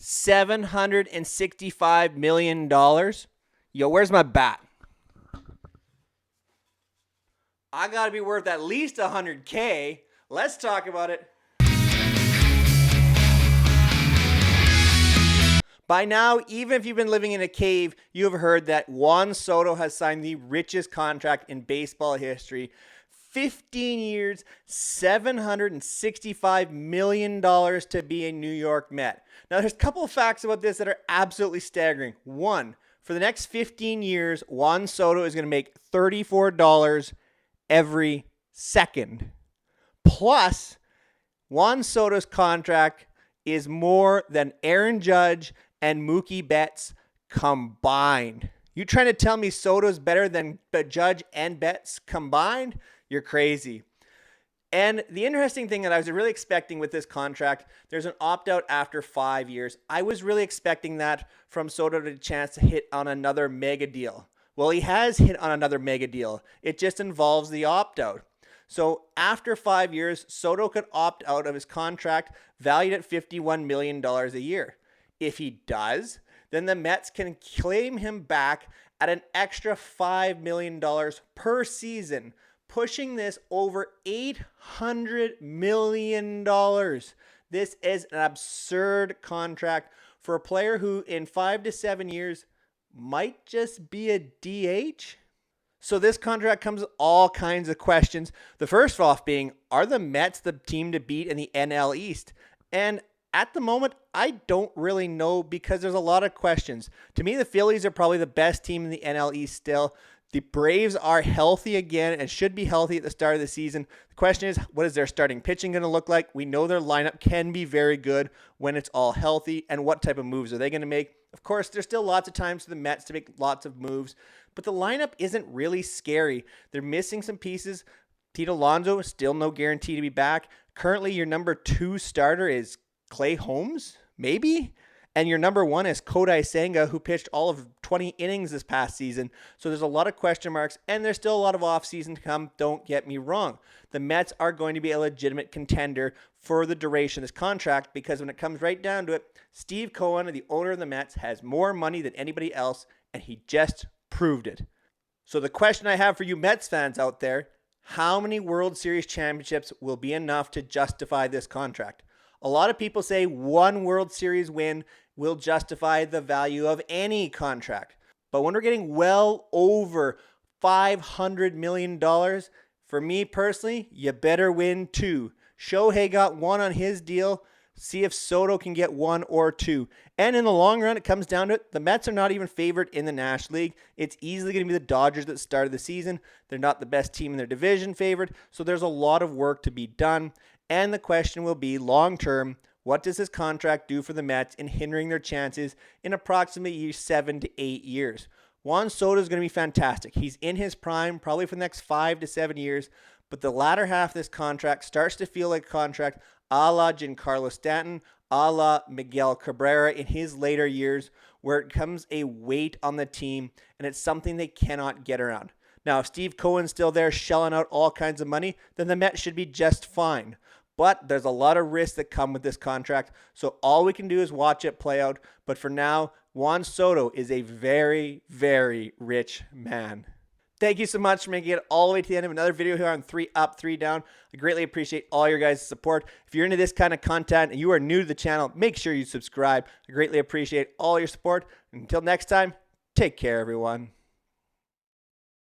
$765 million. Yo, where's my bat? I got to be worth at least $100K. Let's talk about it. By now, even if you've been living in a cave, you have heard that Juan Soto has signed the richest contract in baseball history. 15 years, $765 million to be a New York Met. Now, there's a couple of facts about this that are absolutely staggering. One, for the next 15 years, Juan Soto is going to make $34 every second. Plus, Juan Soto's contract is more than Aaron Judge and Mookie Betts combined. You trying to tell me Soto's better than Judge and Betts combined? You're crazy. And the interesting thing that I was really expecting with this contract, there's an opt-out after 5 years. I was really expecting that from Soto to a chance to hit on another mega deal. Well, he has hit on another mega deal. It just involves the opt-out. So after 5 years, Soto could opt out of his contract valued at $51 million a year. If he does, then the Mets can claim him back at an extra $5 million per season, pushing this over $800 million. This is an absurd contract for a player who in 5 to 7 years might just be a DH. So this contract comes with all kinds of questions. The first off being, are the Mets the team to beat in the NL East? And at the moment, I don't really know because there's a lot of questions. To me, the Phillies are probably the best team in the NL East still. The Braves are healthy again and should be healthy at the start of the season. The question is, what is their starting pitching going to look like? We know their lineup can be very good when it's all healthy. And what type of moves are they going to make? Of course, there's still lots of times for the Mets to make lots of moves, but the lineup isn't really scary. They're missing some pieces. Pete Alonso is still no guarantee to be back. Currently, your number 2 starter is Clay Holmes, maybe? And your number 1 is Kodai Senga, who pitched all of 20 innings this past season. So there's a lot of question marks, and there's still a lot of offseason to come. Don't get me wrong. The Mets are going to be a legitimate contender for the duration of this contract because when it comes right down to it, Steve Cohen, the owner of the Mets, has more money than anybody else, and he just proved it. So the question I have for you Mets fans out there, how many World Series championships will be enough to justify this contract? A lot of people say 1 World Series win will justify the value of any contract. But when we're getting well over $500 million, for me personally, you better win 2. Shohei got 1 on his deal. See if Soto can get 1 or 2. And in the long run, it comes down to it. The Mets are not even favored in the National League. It's easily going to be the Dodgers that started the season. They're not the best team in their division favored. So there's a lot of work to be done. And the question will be, long term, what does this contract do for the Mets in hindering their chances in approximately 7 to 8 years? Juan Soto is going to be fantastic. He's in his prime probably for the next 5 to 7 years, but the latter half of this contract starts to feel like a contract a la Giancarlo Stanton, a la Miguel Cabrera in his later years, where it becomes a weight on the team, and it's something they cannot get around. Now, if Steve Cohen's still there shelling out all kinds of money, then the Mets should be just fine. But there's a lot of risks that come with this contract, so all we can do is watch it play out. But for now, Juan Soto is a very, very rich man. Thank you so much for making it all the way to the end of another video here on 3 Up, 3 Down. I greatly appreciate all your guys' support. If you're into this kind of content and you are new to the channel, make sure you subscribe. I greatly appreciate all your support. Until next time, take care, everyone.